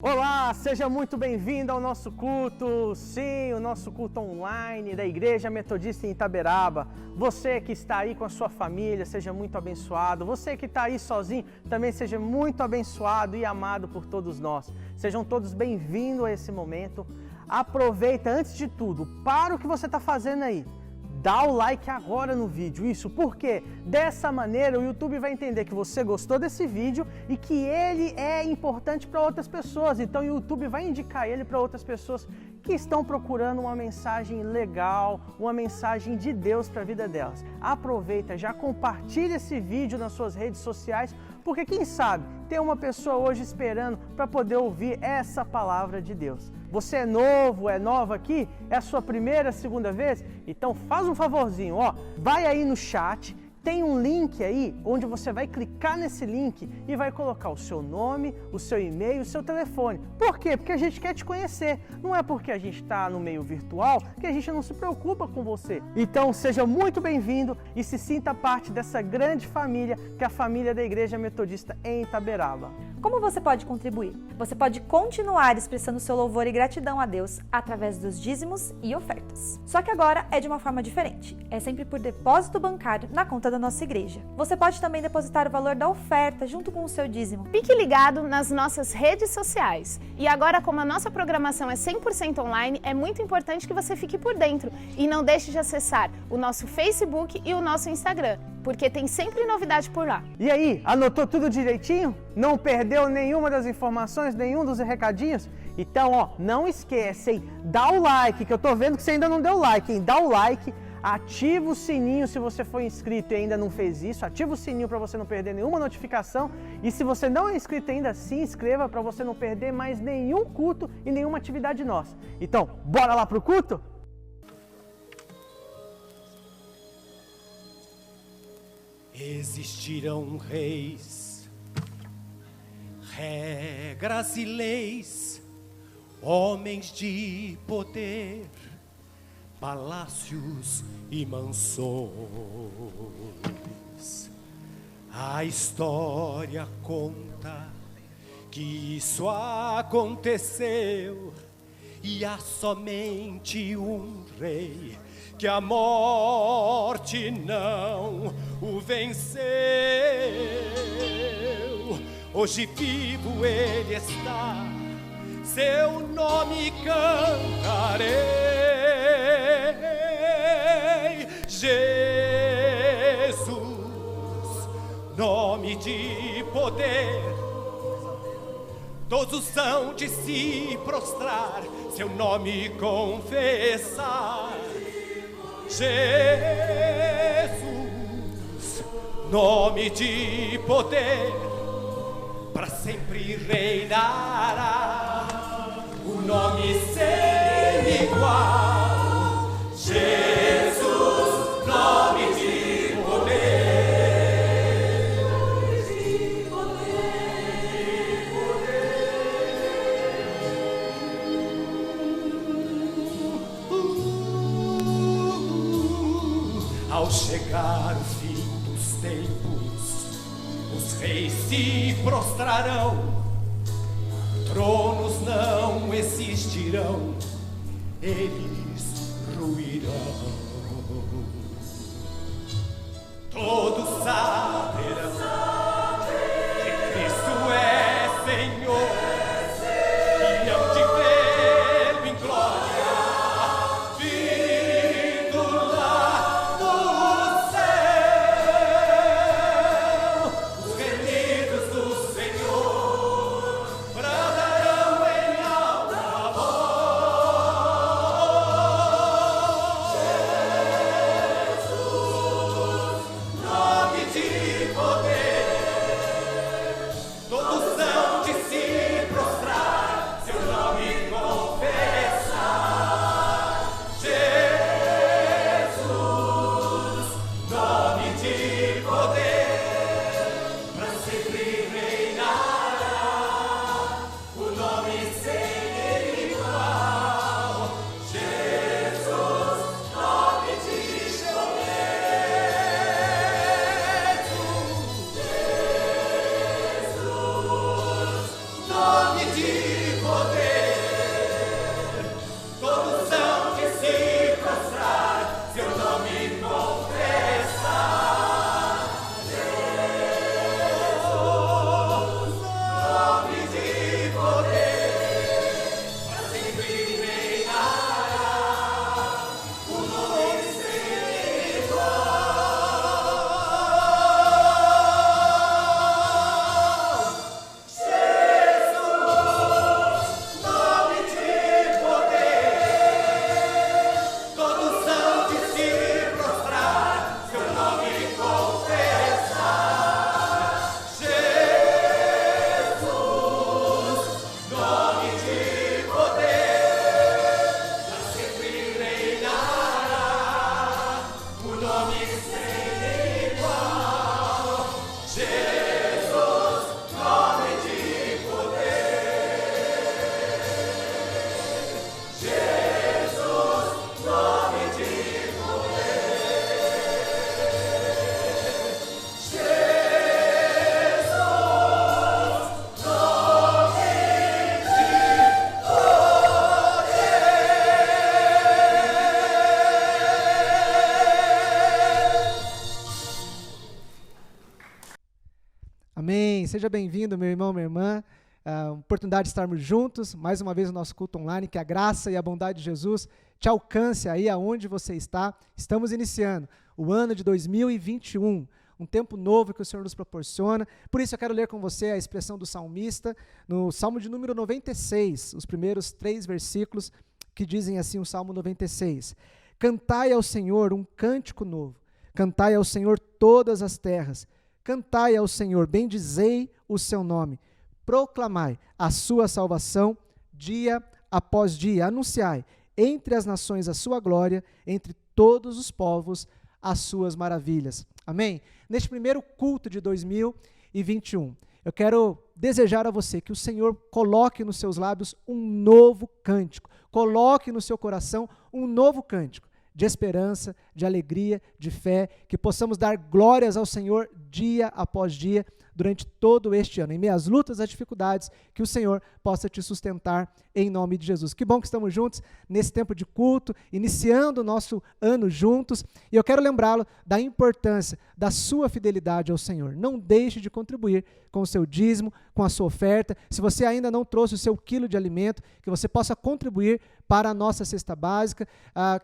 Olá, seja muito bem-vindo ao nosso culto, sim, o nosso culto online da Igreja Metodista em Itaberaba. Você que está aí com a sua família, seja muito abençoado. Você que está aí sozinho, também seja muito abençoado e amado por todos nós. Sejam todos bem-vindos a esse momento. Aproveita, antes de tudo, para o que você está fazendo aí. Dá o like agora no vídeo, isso porque dessa maneira o YouTube vai entender que você gostou desse vídeo e que ele é importante para outras pessoas. Então o YouTube vai indicar ele para outras pessoas que estão procurando uma mensagem legal, uma mensagem de Deus para a vida delas. Aproveita, já compartilha esse vídeo nas suas redes sociais, porque quem sabe tem uma pessoa hoje esperando para poder ouvir essa palavra de Deus. Você é novo, é nova aqui? É a sua primeira, segunda vez? Então faz um favorzinho, ó, vai aí no chat, tem um link aí onde você vai clicar nesse link e vai colocar o seu nome, o seu e-mail, o seu telefone. Por quê? Porque a gente quer te conhecer. Não é porque a gente está no meio virtual que a gente não se preocupa com você. Então seja muito bem-vindo e se sinta parte dessa grande família que é a família da Igreja Metodista em Itaberaba. Como você pode contribuir? Você pode continuar expressando seu louvor e gratidão a Deus através dos dízimos e ofertas. Só que agora é de uma forma diferente. É sempre por depósito bancário na conta da nossa igreja. Você pode também depositar o valor da oferta junto com o seu dízimo. Fique ligado nas nossas redes sociais. E agora, como a nossa programação é 100% online, é muito importante que você fique por dentro. E não deixe de acessar o nosso Facebook e o nosso Instagram, porque tem sempre novidade por lá. E aí, anotou tudo direitinho? Não perdeu nenhuma das informações, nenhum dos recadinhos? Então, ó, não esquece, hein? Dá o like, que eu tô vendo que você ainda não deu like, hein? Dá o like, ativa o sininho se você for inscrito e ainda não fez isso, ativa o sininho para você não perder nenhuma notificação. E se você não é inscrito ainda, se inscreva para você não perder mais nenhum culto e nenhuma atividade nossa. Então, bora lá pro culto? Existirão reis, regras e leis, homens de poder, palácios e mansões. A história conta que isso aconteceu e há somente um rei que a morte não o venceu. Hoje vivo ele está, seu nome cantarei. Jesus, nome de poder, todos são de se prostrar, seu nome confessar. Jesus, nome de poder, para sempre reinará, o nome sem igual. Jesus, nome de poder. Ao chegar o fim dos tempos, os reis se prostrarão, tronos não existirão, eles ruirão. Todos saberão que Cristo é Senhor, e hão de vê-lo em glória, vindo lá do céu. Os remidos do Senhor brandarão em alta voz. seja bem-vindo, meu irmão, minha irmã. Oportunidade de estarmos juntos, mais uma vez no nosso culto online, que a graça e a bondade de Jesus te alcance aí aonde você está. Estamos iniciando o ano de 2021, um tempo novo que o Senhor nos proporciona. Por isso eu quero ler com você a expressão do salmista, no Salmo de número 96, os primeiros 3 versículos, que dizem assim, o Salmo 96. Cantai ao Senhor um cântico novo, cantai ao Senhor todas as terras, cantai ao Senhor, bendizei o seu nome, proclamai a sua salvação dia após dia, anunciai entre as nações a sua glória, entre todos os povos as suas maravilhas. Amém? Neste primeiro culto de 2021, eu quero desejar a você que o Senhor coloque nos seus lábios um novo cântico, coloque no seu coração um novo cântico de esperança, de alegria, de fé, que possamos dar glórias ao Senhor dia após dia, durante todo este ano, em meio às lutas, às dificuldades, que o Senhor possa te sustentar em nome de Jesus. Que bom que estamos juntos nesse tempo de culto, iniciando o nosso ano juntos, e eu quero lembrá-lo da importância da sua fidelidade ao Senhor. Não deixe de contribuir com o seu dízimo, com a sua oferta. Se você ainda não trouxe o seu quilo de alimento, que você possa contribuir para a nossa cesta básica,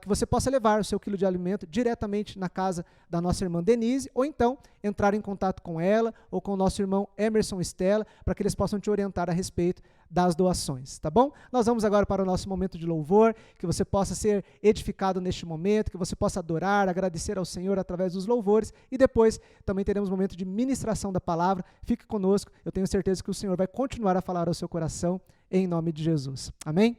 que você possa levar o seu quilo de alimento diretamente na casa da nossa irmã Denise, ou então entrar em contato com ela ou com o nosso irmão Emerson Estela, para que eles possam te orientar a respeito das doações, tá bom? Nós vamos agora para o nosso momento de louvor, que você possa ser edificado neste momento, que você possa adorar, agradecer ao Senhor através dos louvores, e depois também teremos um momento de ministração da palavra. Fique conosco, eu tenho certeza que o Senhor vai continuar a falar ao seu coração, em nome de Jesus. Amém?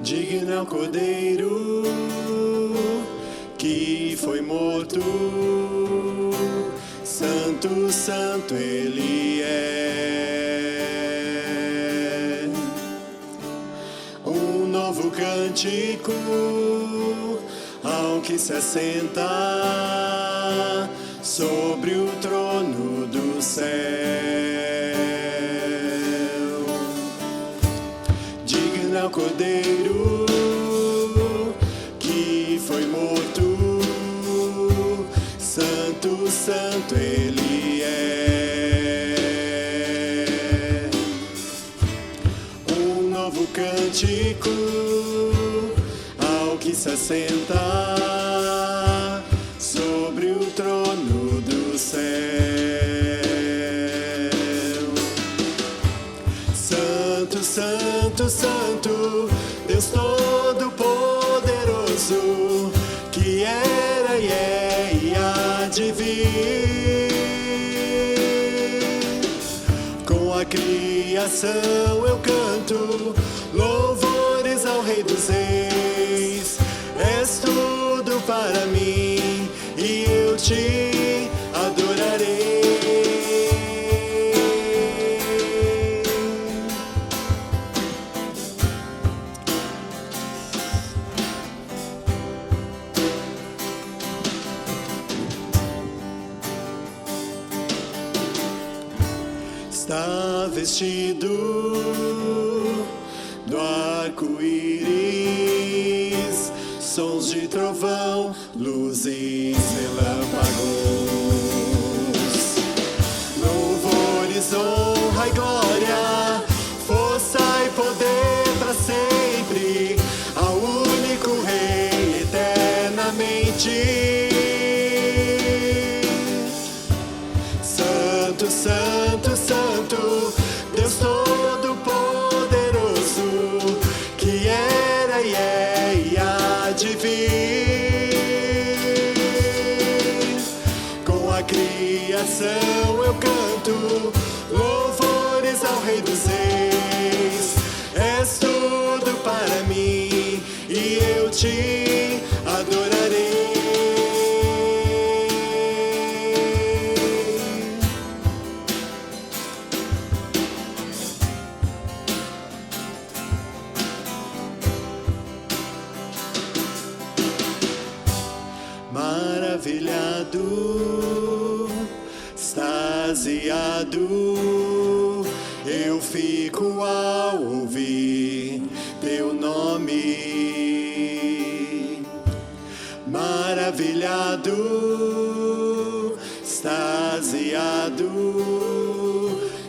Digno é o Cordeiro que foi morto, santo, santo ele é. Um novo cântico ao que se assenta sobre o trono do céu. Digno é o Cordeiro que foi morto, santo, santo ele é. Um novo cântico ao que se assenta sobre o trono do céu. Santo, santo, santo, Deus Todo-Poderoso, que era e é e há de vir. Com a criação eu canto louvores ao Rei dos Reis. És tudo para mim e eu te adorarei. Está vestido do arco-íris, sons de trovão, luzes, relâmpagos, louvores, honra e glória, força e poder para sempre, ao único Rei eternamente. Santo, santo, santo, Deus Todo-Poderoso, que era e é e há de vir. Com a criação eu canto louvores ao Rei dos Reis. És tudo para mim e eu te adorarei. Maravilhado estás extasiado, eu fico ao ouvir teu nome. Maravilhado, extasiado,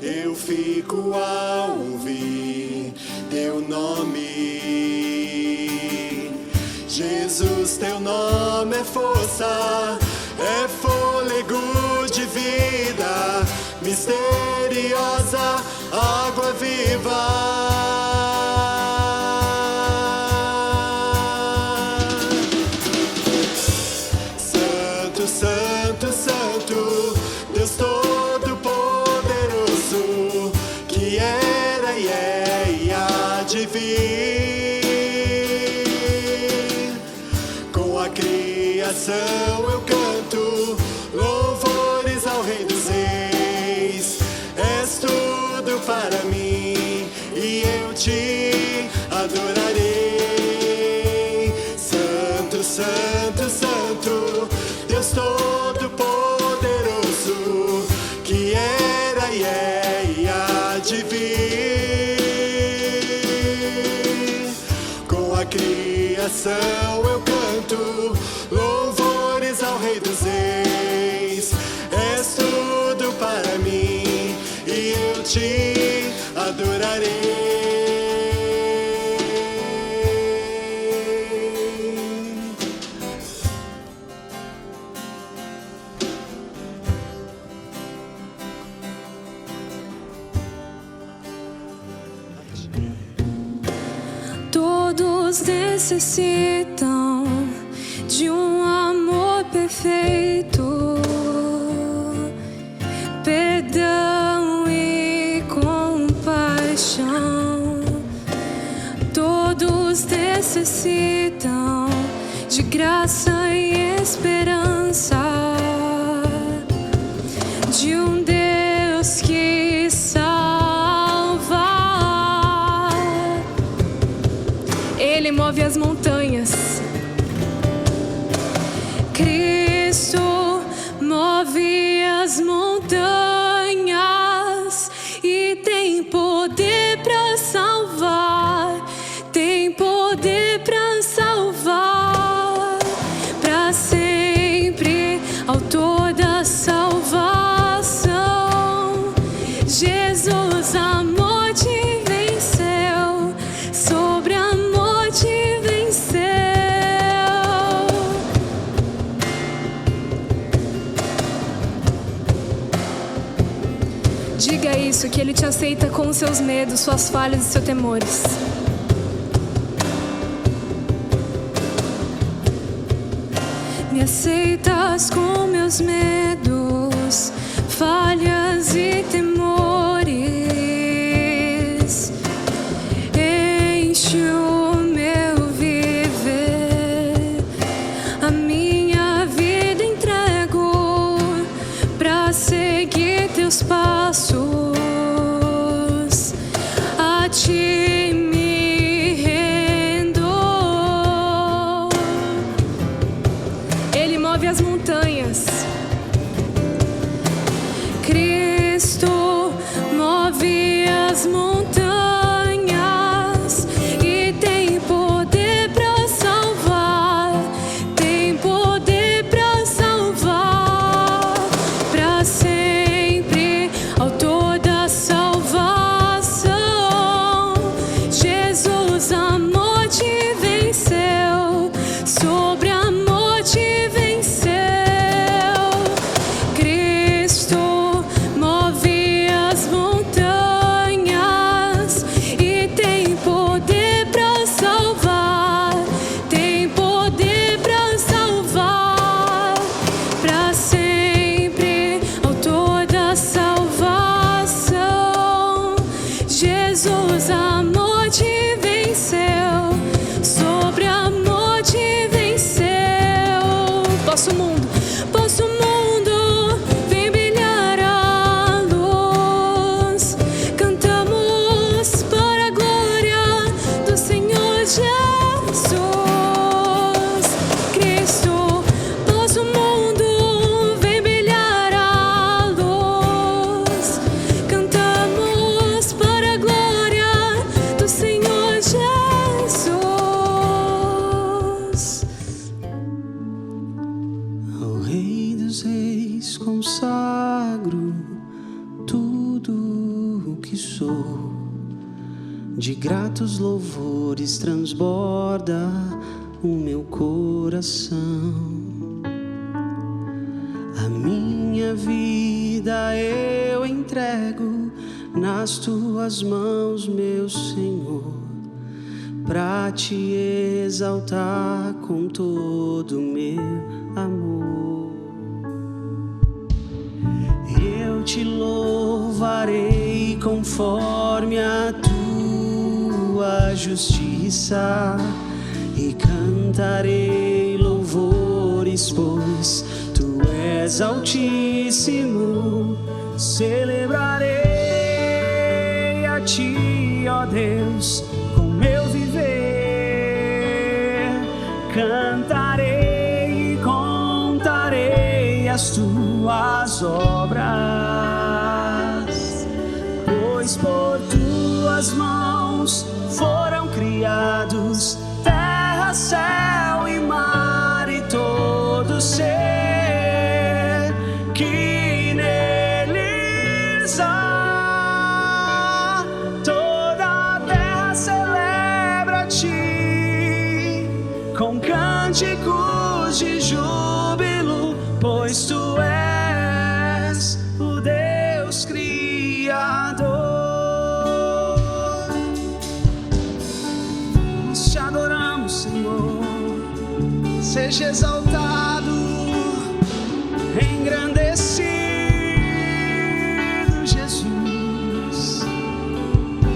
eu fico ao ouvir teu nome. Jesus, teu nome é força, é fôlego de vida, misteriosa água viva. Santo, santo, santo, Deus Todo-Poderoso, que era e é e há de vir. Com a criação eu canto louvores ao Rei dos Reis. És tudo para mim e eu te adorarei. Santo, santo, santo, Deus Todo-Poderoso, que era e é e há de vir. Com a criação eu canto louvores ao Rei dos Reis. És tudo para mim e eu te adorarei. Todos necessitam de um amor perfeito, perdão e compaixão. Todos necessitam de graça e esperança, de um Deus que salva. Ele move as montanhas. Cristo move as montanhas e tem poder para salvar. Tem poder para salvar. Para sempre, autor da salvação. Jesus, a morte venceu. Sobre a morte venceu. Diga isso, que Ele te aceita com os seus medos, suas falhas e seus temores. Me aceitas com meus medos, falhas e temores. Enche o meu viver, a minha vida entrego pra seguir teus passos. A ti me rendo. Ele move as montanhas. Cristo De gratos louvores transborda o meu coração. A minha vida eu entrego nas tuas mãos, meu Senhor, pra te exaltar com todo o meu amor. Eu te louvarei conforme a tua justiça e cantarei louvores, pois tu és altíssimo. Celebrarei a ti, ó Deus, com meu viver. Cantarei e contarei as tuas obras, pois por tuas mãos foram criados terra, céu e mar e todo ser que neles há. Toda a terra celebra a ti com cânticos de júbilo, pois tu és o Deus Criador. Nós te adoramos, Senhor. Seja exaltado, engrandecido, Jesus.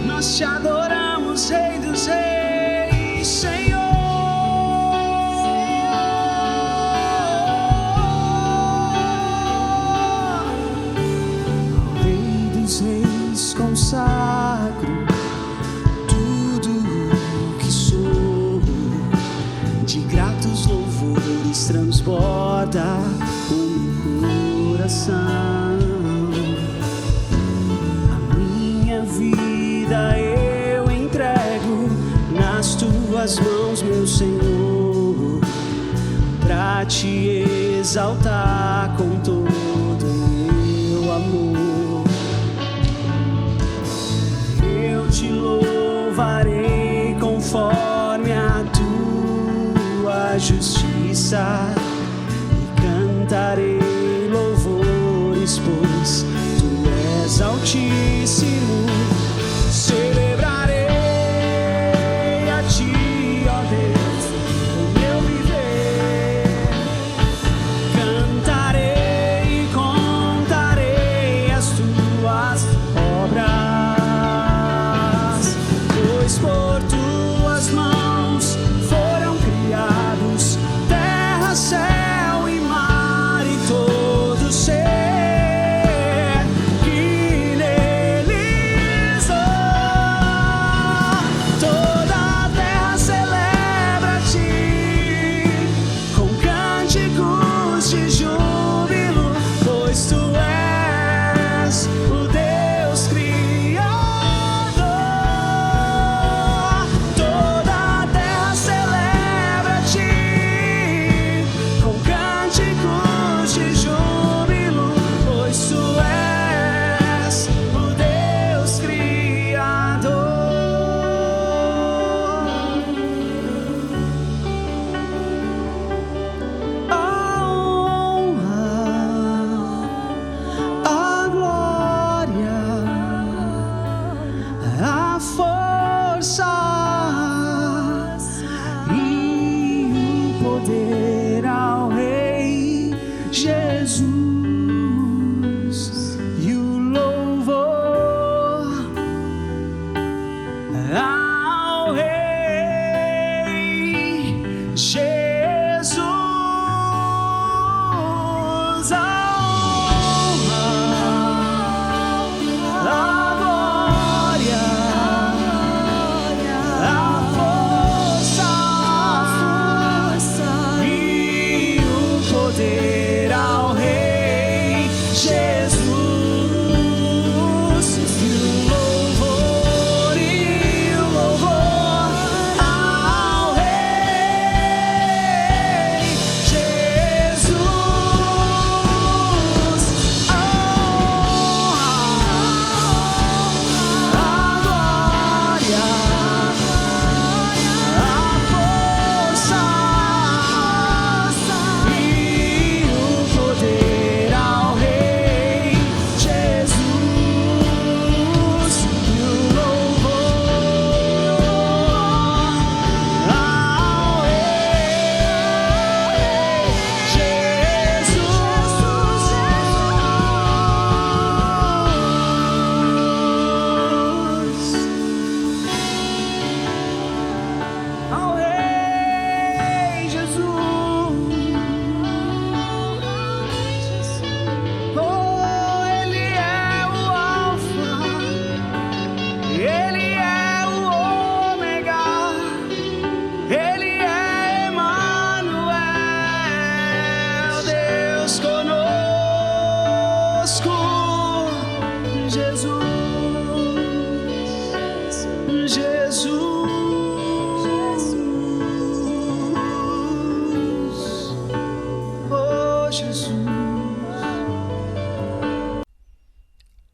Nós te adoramos, Rei dos Reis, Senhor. Ao Rei dos Reis consagro tudo o que sou. De gratos louvores transborda o meu coração. A minha vida eu entrego nas tuas mãos, meu Senhor, pra te exaltar com todo o meu amor. Eu te louvarei conforme a tua justiça e cantarei louvores, pois tu és altíssimo. Celebrarei a ti, ó Deus, o meu viver. Cantarei e contarei as tuas obras, pois por tuas mãos foram criados terra, céu e mar e todo ser que neles há. Toda a terra celebra a ti com cânticos de júbilo, pois tu és o Deus Criador.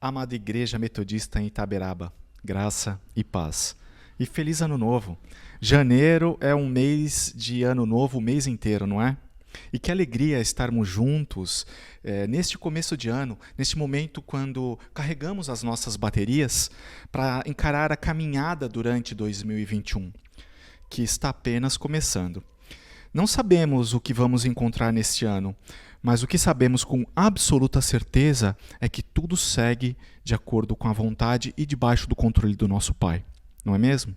Amada Igreja Metodista em Itaberaba, graça e paz. E feliz ano novo. Janeiro é um mês de ano novo, o mês inteiro, não é? E que alegria estarmos juntos neste começo de ano, neste momento quando carregamos as nossas baterias para encarar a caminhada durante 2021, que está apenas começando. Não sabemos o que vamos encontrar neste ano, mas o que sabemos com absoluta certeza é que tudo segue de acordo com a vontade e debaixo do controle do nosso Pai, não é mesmo?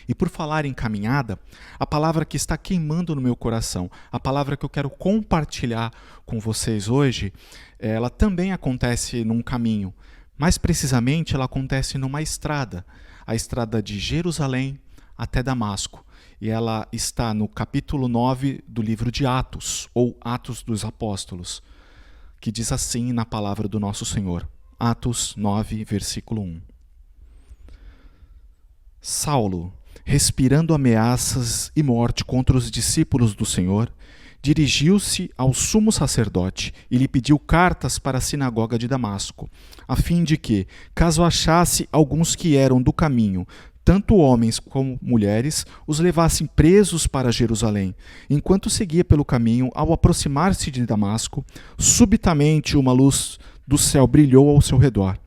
E por falar em caminhada, a palavra que está queimando no meu coração, a palavra que eu quero compartilhar com vocês hoje, ela também acontece num caminho. Mais precisamente, ela acontece numa estrada, a estrada de Jerusalém até Damasco. E ela está no capítulo 9 do livro de Atos, ou Atos dos Apóstolos, que diz assim na palavra do nosso Senhor. Atos 9, versículo 1. Saulo, respirando ameaças e morte contra os discípulos do Senhor, dirigiu-se ao sumo sacerdote e lhe pediu cartas para a sinagoga de Damasco, a fim de que, caso achasse alguns que eram do caminho, tanto homens como mulheres, os levassem presos para Jerusalém. Enquanto seguia pelo caminho, ao aproximar-se de Damasco, subitamente uma luz do céu brilhou ao seu redor.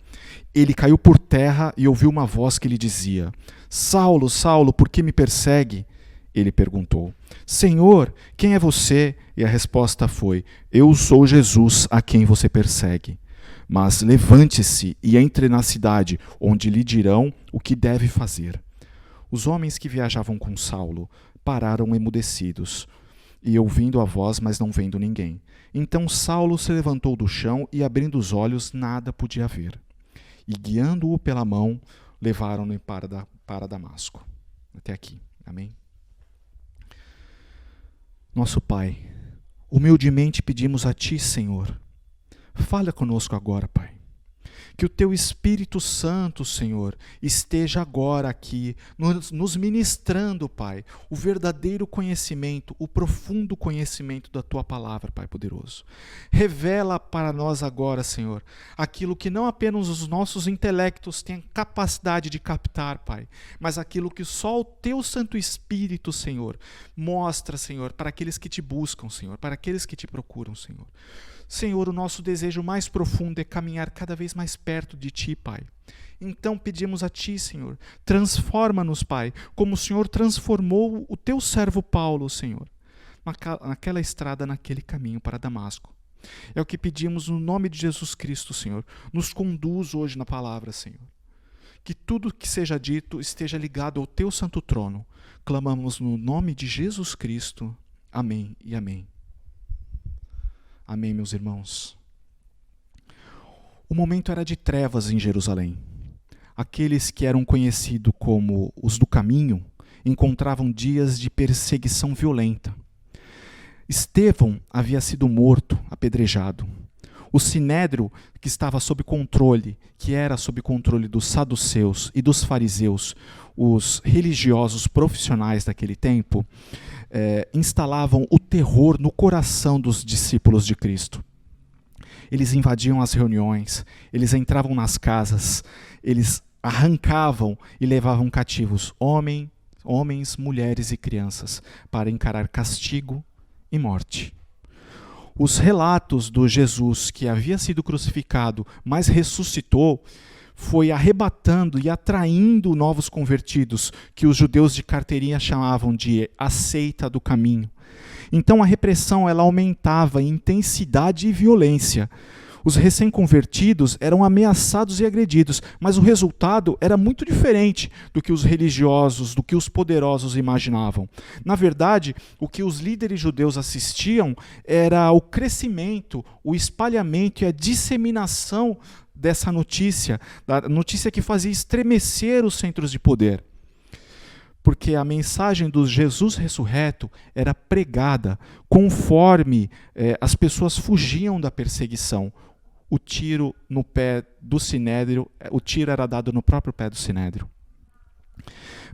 Ele caiu por terra e ouviu uma voz que lhe dizia: Saulo, Saulo, por que me persegue? Ele perguntou: Senhor, quem é você? E a resposta foi: Eu sou Jesus, a quem você persegue. Mas levante-se e entre na cidade, onde lhe dirão o que deve fazer. Os homens que viajavam com Saulo pararam emudecidos, e ouvindo a voz, mas não vendo ninguém. Então Saulo se levantou do chão e, abrindo os olhos, nada podia ver. E, guiando-o pela mão, levaram-no para Damasco. Até aqui. Amém? Nosso Pai, humildemente pedimos a Ti, Senhor, fala conosco agora, Pai. Que o Teu Espírito Santo, Senhor, esteja agora aqui, nos ministrando, Pai, o verdadeiro conhecimento, o profundo conhecimento da Tua palavra, Pai poderoso. Revela para nós agora, Senhor, aquilo que não apenas os nossos intelectos têm capacidade de captar, Pai, mas aquilo que só o Teu Santo Espírito, Senhor, mostra, Senhor, para aqueles que Te buscam, Senhor, para aqueles que Te procuram, Senhor. Senhor, o nosso desejo mais profundo é caminhar cada vez mais perto de Ti, Pai. Então pedimos a Ti, Senhor, transforma-nos, Pai, como o Senhor transformou o Teu servo Paulo, Senhor, naquela estrada, naquele caminho para Damasco. É o que pedimos no nome de Jesus Cristo, Senhor. Nos conduz hoje na palavra, Senhor. Que tudo que seja dito esteja ligado ao Teu santo trono. Clamamos no nome de Jesus Cristo. Amém e amém. Amém, meus irmãos. O momento era de trevas em Jerusalém. Aqueles que eram conhecidos como os do caminho encontravam dias de perseguição violenta. Estevão havia sido morto, apedrejado. O sinédrio, que estava sob controle, que era sob controle dos saduceus e dos fariseus, os religiosos profissionais daquele tempo, instalavam o terror no coração dos discípulos de Cristo. Eles invadiam as reuniões, eles entravam nas casas, eles arrancavam e levavam cativos homens, mulheres e crianças para encarar castigo e morte. Os relatos do Jesus que havia sido crucificado, mas ressuscitou, foi arrebatando e atraindo novos convertidos, que os judeus de carteirinha chamavam de a seita do caminho. Então a repressão ela aumentava em intensidade e violência. Os recém-convertidos eram ameaçados e agredidos, mas o resultado era muito diferente do que os religiosos, do que os poderosos imaginavam. Na verdade, o que os líderes judeus assistiam era o crescimento, o espalhamento e a disseminação dessa notícia, da notícia que fazia estremecer os centros de poder. Porque a mensagem do Jesus ressurreto era pregada conforme as pessoas fugiam da perseguição. O tiro no pé do sinédrio, o tiro era dado no próprio pé do sinédrio.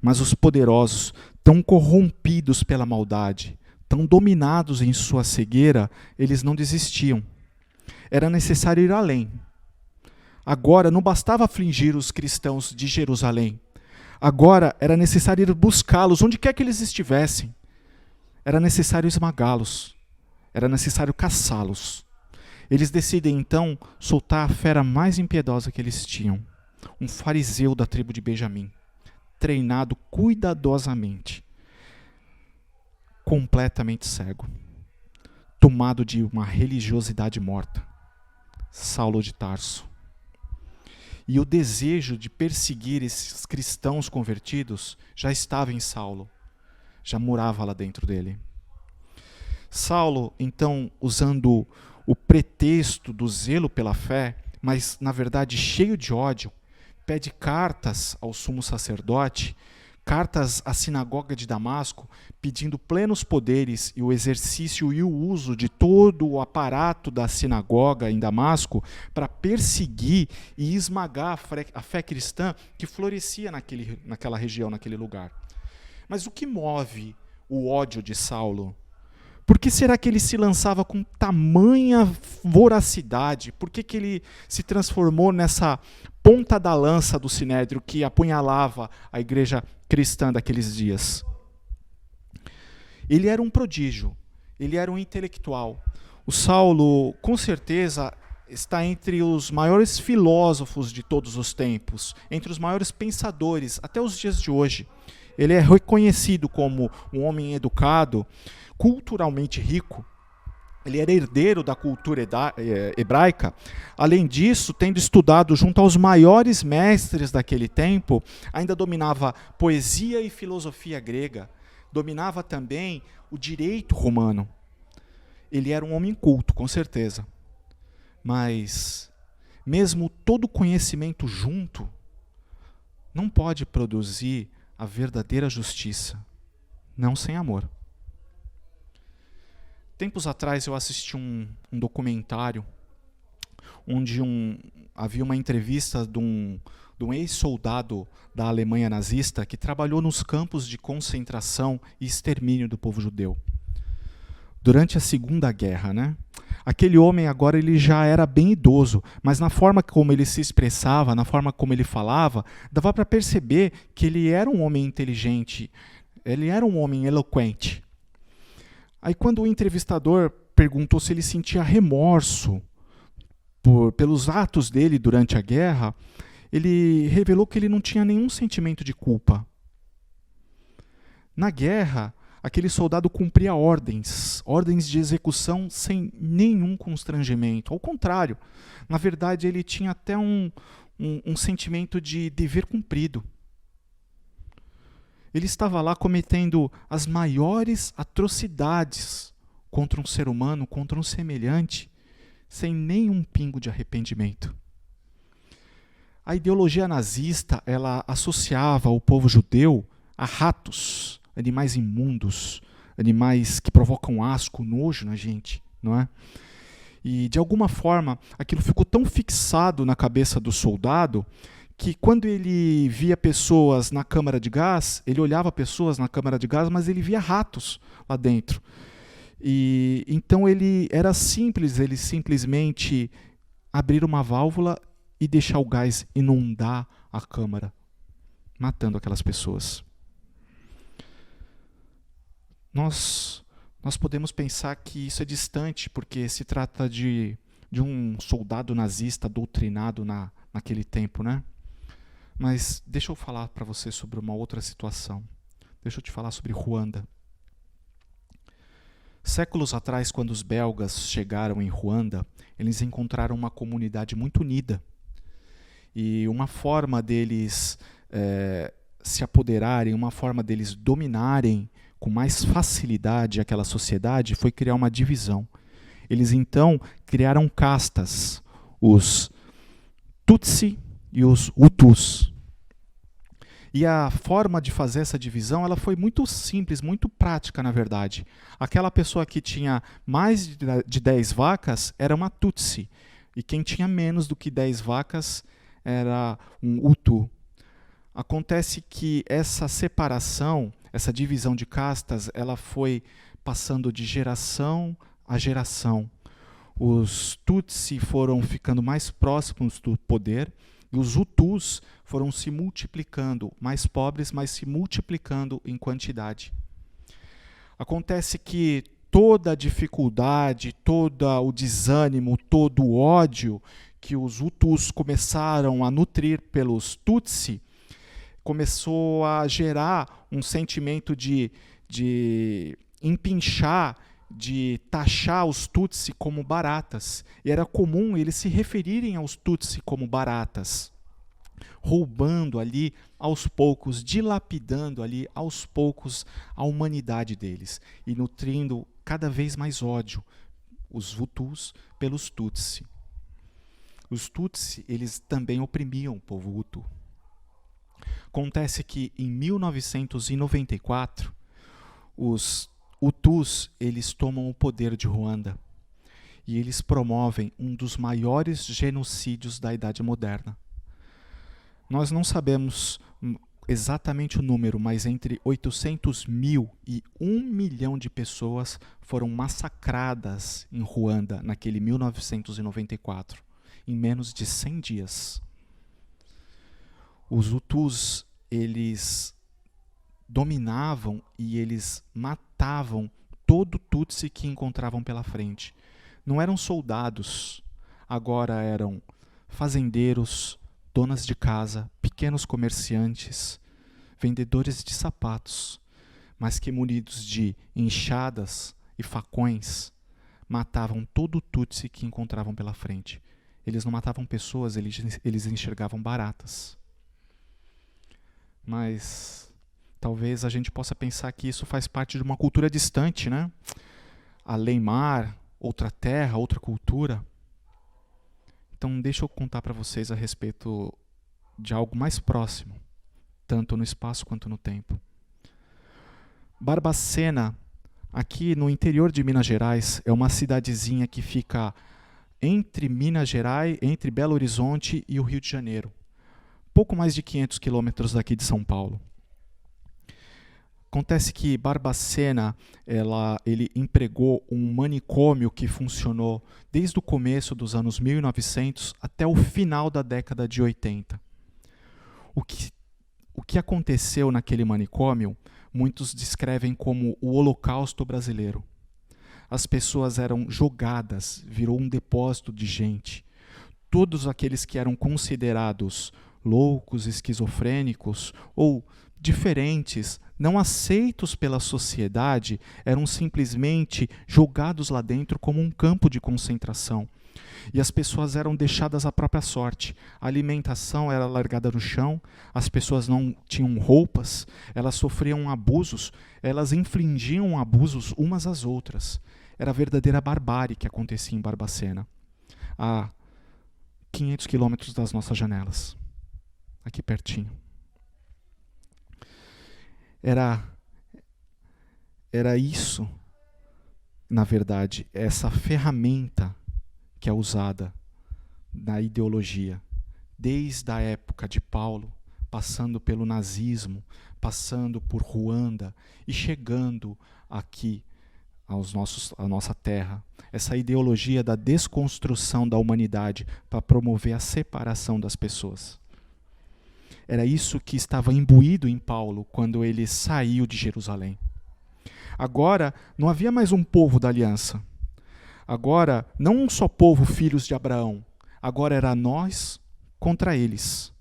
Mas os poderosos, tão corrompidos pela maldade, tão dominados em sua cegueira, eles não desistiam. Era necessário ir além. Agora não bastava afligir os cristãos de Jerusalém. Agora era necessário ir buscá-los onde quer que eles estivessem. Era necessário esmagá-los. Era necessário caçá-los. Eles decidem então soltar a fera mais impiedosa que eles tinham. Um fariseu da tribo de Benjamim, treinado cuidadosamente, completamente cego, tomado de uma religiosidade morta, Saulo de Tarso. E o desejo de perseguir esses cristãos convertidos já estava em Saulo, já morava lá dentro dele. Saulo, então, usando o pretexto do zelo pela fé, mas na verdade cheio de ódio, pede cartas ao sumo sacerdote, cartas à sinagoga de Damasco, pedindo plenos poderes e o exercício e o uso de todo o aparato da sinagoga em Damasco para perseguir e esmagar a fé cristã que florescia naquela região, naquele lugar. Mas o que move o ódio de Saulo? Por que será que ele se lançava com tamanha voracidade? Por que ele se transformou nessa ponta da lança do sinédrio que apunhalava a igreja cristã daqueles dias? Ele era um prodígio, ele era um intelectual. O Saulo, com certeza, está entre os maiores filósofos de todos os tempos, entre os maiores pensadores, até os dias de hoje. Ele é reconhecido como um homem educado, culturalmente rico. Ele era herdeiro da cultura hebraica. Além disso, tendo estudado junto aos maiores mestres daquele tempo, ainda dominava poesia e filosofia grega. Dominava também o direito romano. Ele era um homem culto, com certeza. Mas, mesmo todo conhecimento junto, não pode produzir a verdadeira justiça, não sem amor. Tempos atrás eu assisti um documentário onde havia uma entrevista de um ex-soldado da Alemanha nazista que trabalhou nos campos de concentração e extermínio do povo judeu. Durante a Segunda Guerra, né? Aquele homem agora ele já era bem idoso, mas na forma como ele se expressava, na forma como ele falava, dava para perceber que ele era um homem inteligente, ele era um homem eloquente. Aí quando o entrevistador perguntou se ele sentia remorso pelos atos dele durante a guerra, ele revelou que ele não tinha nenhum sentimento de culpa. Na guerra, aquele soldado cumpria ordens de execução sem nenhum constrangimento. Ao contrário, na verdade ele tinha até um sentimento de dever cumprido. Ele estava lá cometendo as maiores atrocidades contra um ser humano, contra um semelhante, sem nenhum pingo de arrependimento. A ideologia nazista, ela associava o povo judeu a ratos, animais imundos, animais que provocam asco, nojo na gente, não é? E, de alguma forma, aquilo ficou tão fixado na cabeça do soldado que quando ele via pessoas na câmara de gás, ele olhava pessoas na câmara de gás, mas ele via ratos lá dentro. E então ele simplesmente abrir uma válvula e deixar o gás inundar a câmara, matando aquelas pessoas. Nós podemos pensar que isso é distante, porque se trata de um soldado nazista doutrinado naquele tempo, né? Mas deixa eu falar para você sobre uma outra situação. Deixa eu te falar sobre Ruanda. Séculos atrás, quando os belgas chegaram em Ruanda, eles encontraram uma comunidade muito unida. E uma forma deles se apoderarem, uma forma deles dominarem com mais facilidade aquela sociedade foi criar uma divisão. Eles então criaram castas, os Tutsi e os Hutus. E a forma de fazer essa divisão ela foi muito simples, muito prática, na verdade. Aquela pessoa que tinha mais de 10 vacas era uma Tutsi, e quem tinha menos do que 10 vacas era um Hutu. Acontece que essa separação, essa divisão de castas, ela foi passando de geração a geração. Os Tutsi foram ficando mais próximos do poder e os Hutus foram se multiplicando, mais pobres, mas se multiplicando em quantidade. Acontece que toda a dificuldade, todo o desânimo, todo o ódio que os Hutus começaram a nutrir pelos Tutsi começou a gerar um sentimento de empinchar, de taxar os Tutsi como baratas. E era comum eles se referirem aos Tutsi como baratas, roubando ali aos poucos, dilapidando ali aos poucos a humanidade deles e nutrindo cada vez mais ódio, os Hutus pelos Tutsi. Os Tutsi, eles também oprimiam o povo Hutu. Acontece que em 1994, os Hutus, eles tomam o poder de Ruanda e eles promovem um dos maiores genocídios da Idade Moderna. Nós não sabemos exatamente o número, mas entre 800 mil e 1 milhão de pessoas foram massacradas em Ruanda naquele 1994, em menos de 100 dias. Os Hutus, eles dominavam e eles matavam todo Tutsi que encontravam pela frente. Não eram soldados, agora eram fazendeiros, donas de casa, pequenos comerciantes, vendedores de sapatos, mas que munidos de enxadas e facões, matavam todo Tutsi que encontravam pela frente. Eles não matavam pessoas, eles enxergavam baratas. Mas talvez a gente possa pensar que isso faz parte de uma cultura distante, né? Além-mar, outra terra, outra cultura. Então deixa eu contar para vocês a respeito de algo mais próximo, tanto no espaço quanto no tempo. Barbacena, aqui no interior de Minas Gerais, é uma cidadezinha que fica entre Minas Gerais, entre Belo Horizonte e o Rio de Janeiro. Pouco mais de 500 quilômetros daqui de São Paulo. Acontece que Barbacena, ele empregou um manicômio que funcionou desde o começo dos anos 1900 até o final da década de 80. O que aconteceu naquele manicômio, muitos descrevem como o Holocausto brasileiro. As pessoas eram jogadas, virou um depósito de gente. Todos aqueles que eram considerados loucos, esquizofrênicos ou diferentes, não aceitos pela sociedade, eram simplesmente jogados lá dentro como um campo de concentração. E as pessoas eram deixadas à própria sorte. A alimentação era largada no chão, as pessoas não tinham roupas, elas sofriam abusos, elas infligiam abusos umas às outras. Era a verdadeira barbárie que acontecia em Barbacena, a 500 quilômetros das nossas janelas, aqui pertinho. Era isso, na verdade, essa ferramenta que é usada na ideologia, desde a época de Paulo, passando pelo nazismo, passando por Ruanda e chegando aqui à nossa terra. Essa ideologia da desconstrução da humanidade para promover a separação das pessoas. Era isso que estava imbuído em Paulo quando ele saiu de Jerusalém. Agora, não havia mais um povo da aliança. Agora, não um só povo, filhos de Abraão. Agora era nós contra eles.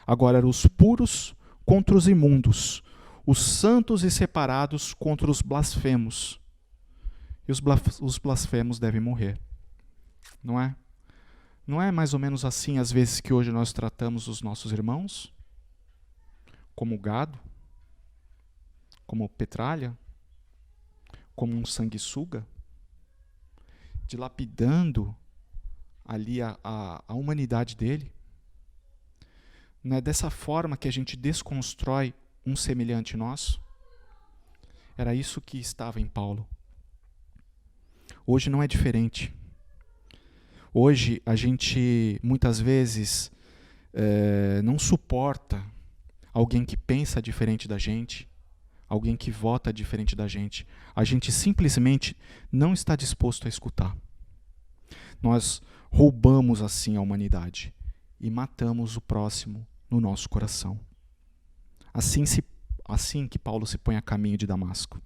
Agora eram os puros contra os imundos. Os santos e separados contra os blasfemos. E os blasfemos devem morrer. Não é? Não é mais ou menos assim, às vezes, que hoje nós tratamos os nossos irmãos? Como gado? Como petralha? Como um sanguessuga? Dilapidando ali a humanidade dele? Não é dessa forma que a gente desconstrói um semelhante nosso? Era isso que estava em Paulo. Hoje não é diferente. Hoje a gente muitas vezes não suporta alguém que pensa diferente da gente, alguém que vota diferente da gente. A gente simplesmente não está disposto a escutar. nós roubamos assim a humanidade e matamos o próximo no nosso coração. Assim que Paulo se põe a caminho de Damasco.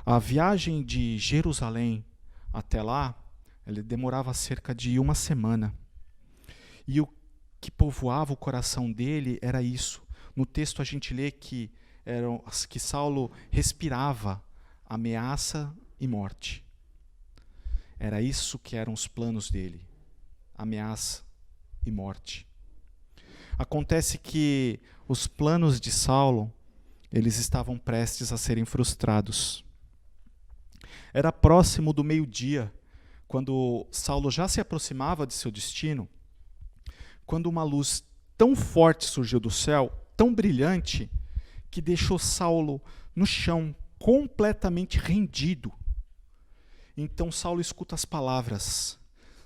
A viagem de Jerusalém até lá, ele demorava cerca de 1 semana. E o que povoava o coração dele era isso. No texto a gente lê que Saulo respirava ameaça e morte. Era isso que eram os planos dele. Ameaça e morte. Acontece que os planos de Saulo, eles estavam prestes a serem frustrados. Era próximo do meio-dia, quando Saulo já se aproximava de seu destino, quando uma luz tão forte surgiu do céu, tão brilhante, que deixou Saulo no chão, completamente rendido. Então Saulo escuta as palavras: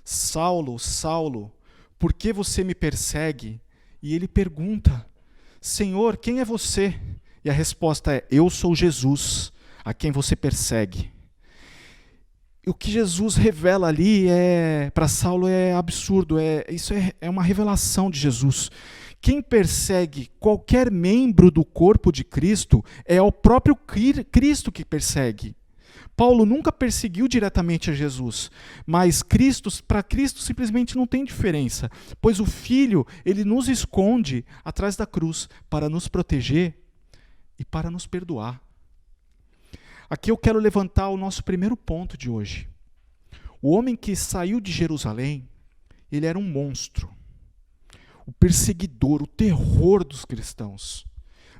Saulo, Saulo, por que você me persegue? E ele pergunta: Senhor, quem é você? E a resposta é: eu sou Jesus, a quem você persegue. E o que Jesus revela ali para Saulo é absurdo, isso é uma revelação de Jesus. Quem persegue qualquer membro do corpo de Cristo é o próprio Cristo que persegue. Paulo nunca perseguiu diretamente a Jesus, mas para Cristo simplesmente não tem diferença, pois o Filho, ele nos esconde atrás da cruz para nos proteger e para nos perdoar. Aqui eu quero levantar o nosso primeiro ponto de hoje. O homem que saiu de Jerusalém, ele era um monstro, o perseguidor, o terror dos cristãos.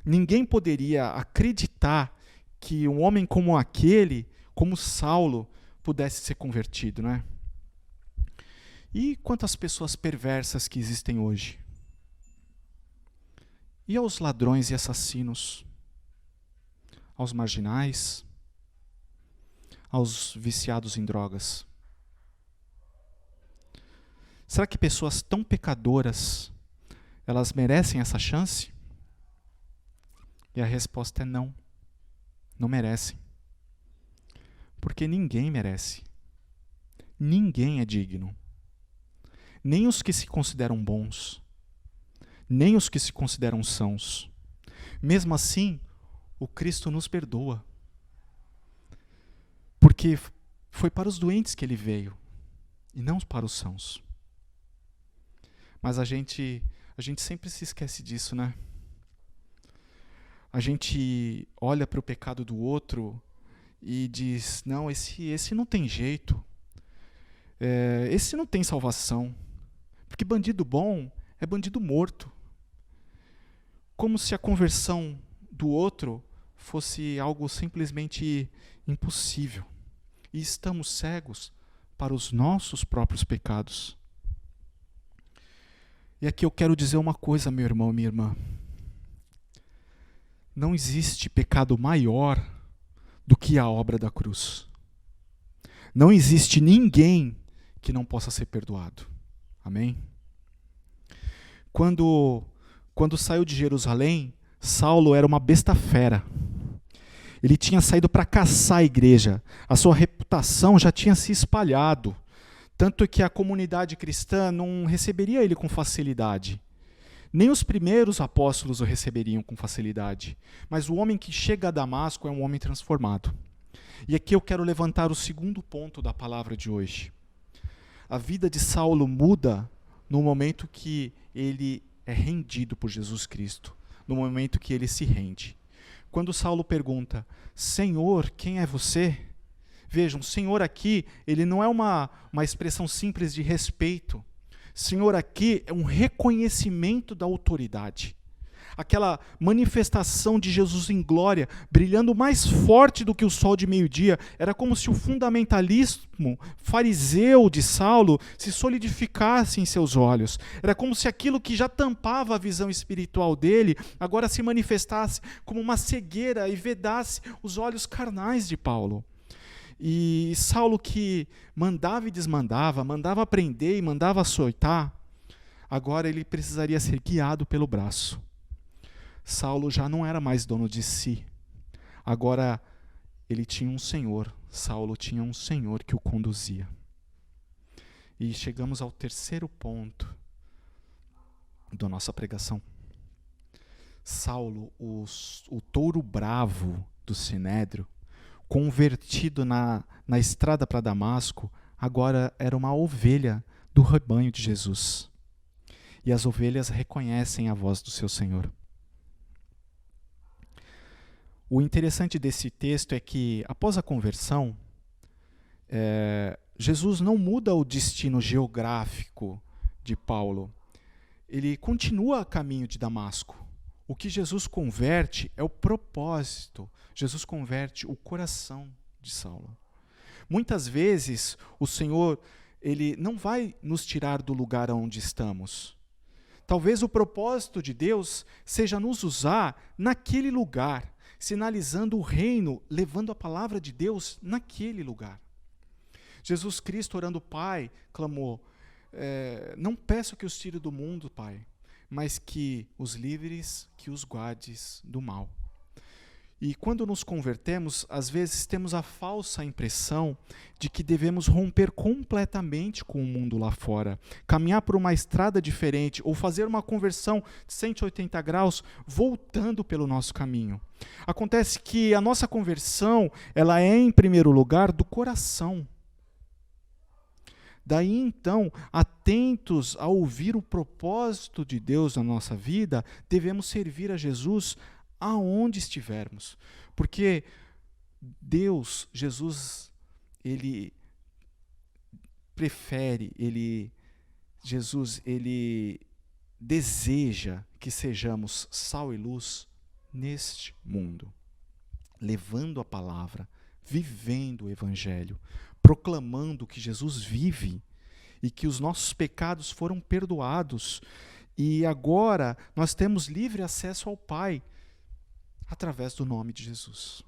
Ninguém poderia acreditar que um homem como aquele, como Saulo, pudesse ser convertido, né? E quantas pessoas perversas que existem hoje? E aos ladrões e assassinos? Aos marginais? Aos viciados em drogas? Será que pessoas tão pecadoras, elas merecem essa chance? E a resposta é não. Não merecem. Porque ninguém merece. Ninguém é digno. Nem os que se consideram bons, nem os que se consideram sãos. Mesmo assim, o Cristo nos perdoa. Porque foi para os doentes que ele veio, e não para os sãos. Mas a gente sempre se esquece disso, né? A gente olha para o pecado do outro e diz: não, esse não tem jeito. Esse não tem salvação. Porque bandido bom é bandido morto. Como se a conversão do outro fosse algo simplesmente impossível. E estamos cegos para os nossos próprios pecados. E aqui eu quero dizer uma coisa, meu irmão e minha irmã. Não existe pecado maior do que a obra da cruz. Não existe ninguém que não possa ser perdoado. Amém? Quando saiu de Jerusalém, Saulo era uma besta fera. Ele tinha saído para caçar a igreja. A sua reputação já tinha se espalhado. Tanto que a comunidade cristã não receberia ele com facilidade. Nem os primeiros apóstolos o receberiam com facilidade. Mas o homem que chega a Damasco é um homem transformado. E aqui eu quero levantar o segundo ponto da palavra de hoje. A vida de Saulo muda no momento que ele é rendido por Jesus Cristo. No momento que ele se rende. Quando Saulo pergunta: Senhor, quem é você? Vejam, Senhor aqui, ele não é uma expressão simples de respeito. Senhor aqui é um reconhecimento da autoridade. Aquela manifestação de Jesus em glória, brilhando mais forte do que o sol de meio-dia, era como se o fundamentalismo fariseu de Saulo se solidificasse em seus olhos. Era como se aquilo que já tampava a visão espiritual dele, agora se manifestasse como uma cegueira e vedasse os olhos carnais de Paulo. E Saulo, que mandava e desmandava, mandava prender e mandava açoitar, agora ele precisaria ser guiado pelo braço. Saulo já não era mais dono de si. Agora ele tinha um senhor. Saulo tinha um senhor que o conduzia. E chegamos ao terceiro ponto da nossa pregação. Saulo, o touro bravo do Sinédrio, convertido na estrada para Damasco, agora era uma ovelha do rebanho de Jesus. E as ovelhas reconhecem a voz do seu Senhor. O interessante desse texto é que, após a conversão, Jesus não muda o destino geográfico de Paulo. Ele continua a caminho de Damasco. O que Jesus converte é o propósito. Jesus converte o coração de Saulo. Muitas vezes, o Senhor, Ele não vai nos tirar do lugar onde estamos. Talvez o propósito de Deus seja nos usar naquele lugar, sinalizando o reino, levando a palavra de Deus naquele lugar. Jesus Cristo, orando ao Pai, clamou, não peço que os tire do mundo, Pai, mas que os livres, que os guardes do mal. E quando nos convertemos, às vezes temos a falsa impressão de que devemos romper completamente com o mundo lá fora, caminhar por uma estrada diferente ou fazer uma conversão de 180 graus, voltando pelo nosso caminho. Acontece que a nossa conversão, ela é em primeiro lugar do coração. Daí então, atentos a ouvir o propósito de Deus na nossa vida, devemos servir a Jesus aonde estivermos. Porque Deus, Jesus, Ele prefere, Jesus, Ele deseja que sejamos sal e luz neste mundo, levando a palavra, vivendo o Evangelho, proclamando que Jesus vive e que os nossos pecados foram perdoados e agora nós temos livre acesso ao Pai através do nome de Jesus.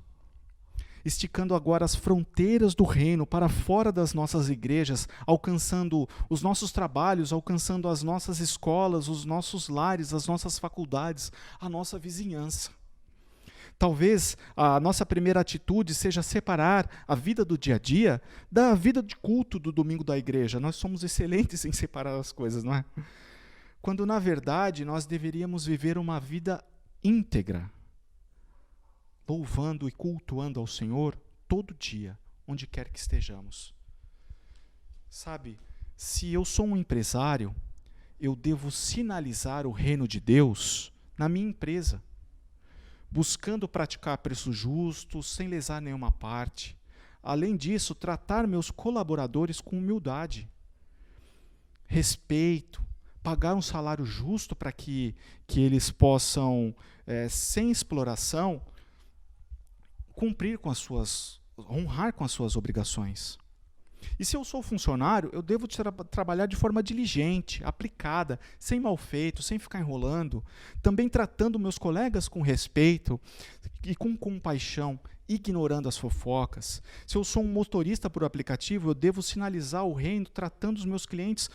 Esticando agora as fronteiras do reino para fora das nossas igrejas, alcançando os nossos trabalhos, alcançando as nossas escolas, os nossos lares, as nossas faculdades, a nossa vizinhança. Talvez a nossa primeira atitude seja separar a vida do dia a dia da vida de culto do domingo da igreja. Nós somos excelentes em separar as coisas, não é? Quando, na verdade, nós deveríamos viver uma vida íntegra, louvando e cultuando ao Senhor todo dia, onde quer que estejamos. Sabe, se eu sou um empresário, eu devo sinalizar o reino de Deus na minha empresa, buscando praticar preços justos, sem lesar nenhuma parte. Além disso, tratar meus colaboradores com humildade, respeito, pagar um salário justo para que eles possam, sem exploração, honrar com as suas obrigações. E se eu sou funcionário, eu devo trabalhar de forma diligente, aplicada, sem mal feito, sem ficar enrolando, também tratando meus colegas com respeito e com compaixão, ignorando as fofocas. Se eu sou um motorista por aplicativo, eu devo sinalizar o reino, tratando os meus clientes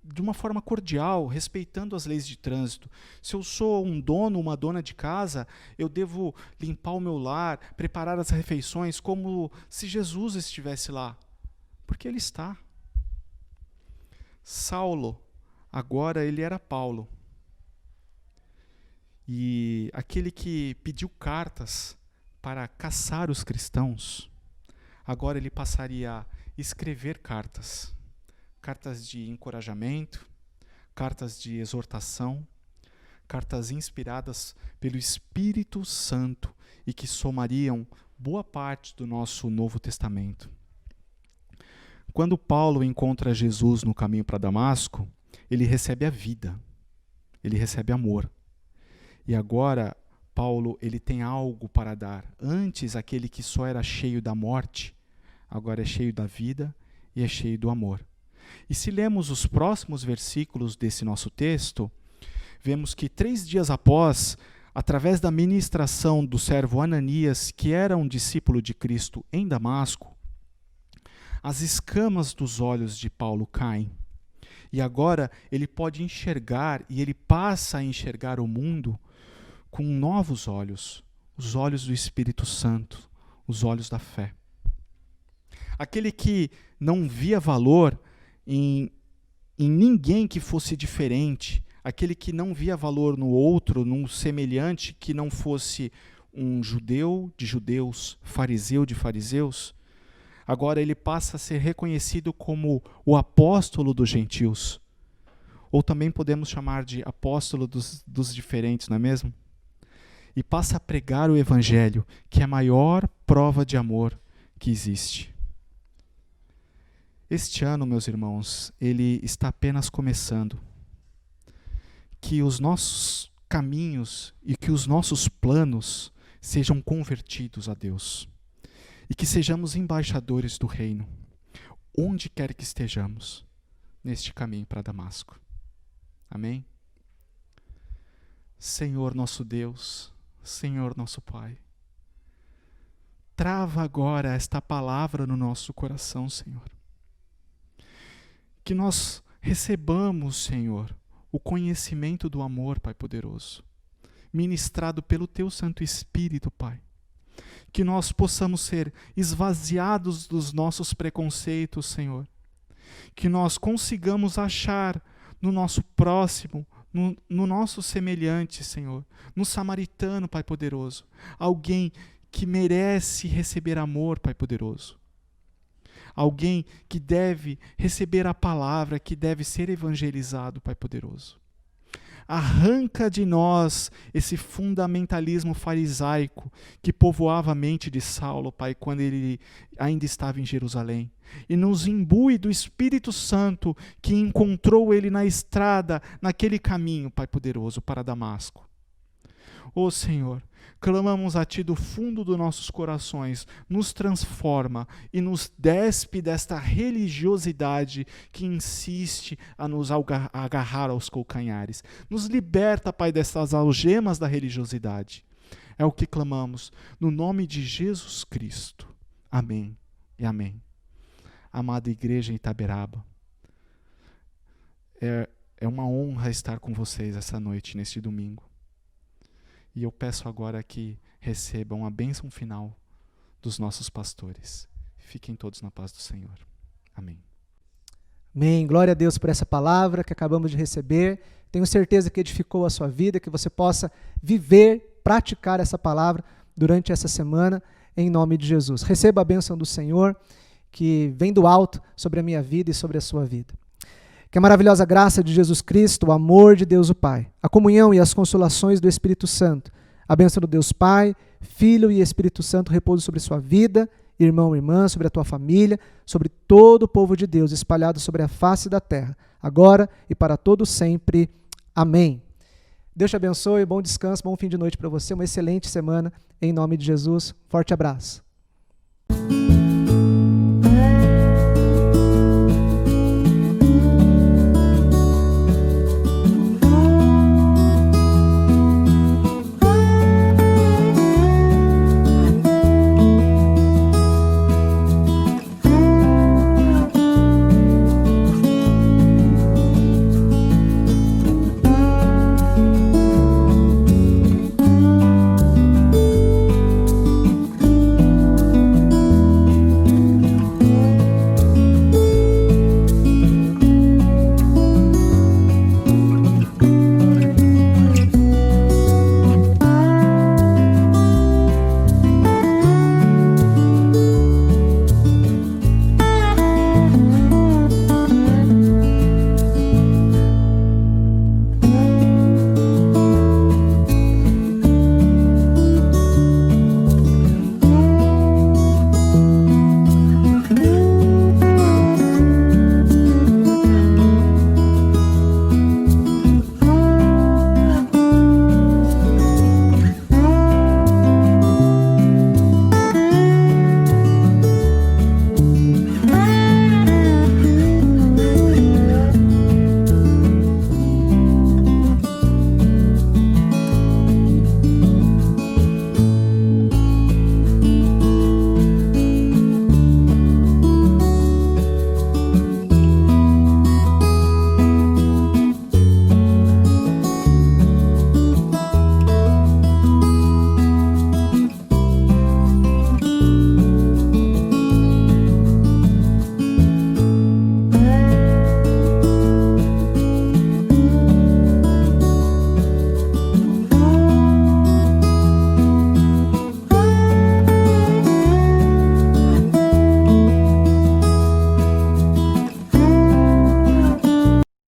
de uma forma cordial, respeitando as leis de trânsito. Se eu sou um dono, uma dona de casa, eu devo limpar o meu lar, preparar as refeições como se Jesus estivesse lá. Porque ele está. Saulo, agora ele era Paulo. E aquele que pediu cartas para caçar os cristãos, agora ele passaria a escrever cartas. Cartas de encorajamento, cartas de exortação, cartas inspiradas pelo Espírito Santo e que somariam boa parte do nosso Novo Testamento. Quando Paulo encontra Jesus no caminho para Damasco, ele recebe a vida, ele recebe amor. E agora, Paulo, ele tem algo para dar. Antes, aquele que só era cheio da morte, agora é cheio da vida e é cheio do amor. E se lemos os próximos versículos desse nosso texto, vemos que 3 dias após, através da ministração do servo Ananias, que era um discípulo de Cristo em Damasco, as escamas dos olhos de Paulo caem. E agora ele pode enxergar, e ele passa a enxergar o mundo com novos olhos, os olhos do Espírito Santo, os olhos da fé. Aquele que não via valor em em ninguém que fosse diferente, aquele que não via valor no outro, num semelhante que não fosse um judeu de judeus, fariseu de fariseus, agora ele passa a ser reconhecido como o apóstolo dos gentios. Ou também podemos chamar de apóstolo dos diferentes, não é mesmo? E passa a pregar o evangelho, que é a maior prova de amor que existe. Este ano, meus irmãos, ele está apenas começando. Que os nossos caminhos e que os nossos planos sejam convertidos a Deus. E que sejamos embaixadores do reino, onde quer que estejamos, neste caminho para Damasco. Amém? Senhor nosso Deus, Senhor nosso Pai, trava agora esta palavra no nosso coração, Senhor. Que nós recebamos, Senhor, o conhecimento do amor, Pai poderoso, ministrado pelo Teu Santo Espírito, Pai. Que nós possamos ser esvaziados dos nossos preconceitos, Senhor. Que nós consigamos achar no nosso próximo, no nosso semelhante, Senhor, no samaritano, Pai poderoso, alguém que merece receber amor, Pai poderoso. Alguém que deve receber a palavra, que deve ser evangelizado, Pai poderoso. Arranca de nós esse fundamentalismo farisaico que povoava a mente de Saulo, Pai, quando ele ainda estava em Jerusalém. E nos imbui do Espírito Santo que encontrou ele na estrada, naquele caminho, Pai poderoso, para Damasco. Ó Senhor, clamamos a Ti do fundo dos nossos corações, nos transforma e nos despe desta religiosidade que insiste a nos agarrar aos calcanhares. Nos liberta, Pai, dessas algemas da religiosidade. É o que clamamos, no nome de Jesus Cristo. Amém e amém. Amada Igreja em Itaberaba, é uma honra estar com vocês essa noite, neste domingo. E eu peço agora que recebam a bênção final dos nossos pastores. Fiquem todos na paz do Senhor. Amém. Amém. Glória a Deus por essa palavra que acabamos de receber. Tenho certeza que edificou a sua vida, que você possa viver, praticar essa palavra durante essa semana, em nome de Jesus. Receba a bênção do Senhor, que vem do alto sobre a minha vida e sobre a sua vida. Que a maravilhosa graça de Jesus Cristo, o amor de Deus o Pai, a comunhão e as consolações do Espírito Santo, a bênção do Deus Pai, Filho e Espírito Santo repouse sobre sua vida, irmão e irmã, sobre a tua família, sobre todo o povo de Deus espalhado sobre a face da terra, agora e para todo sempre. Amém. Deus te abençoe, bom descanso, bom fim de noite para você, uma excelente semana, em nome de Jesus. Forte abraço.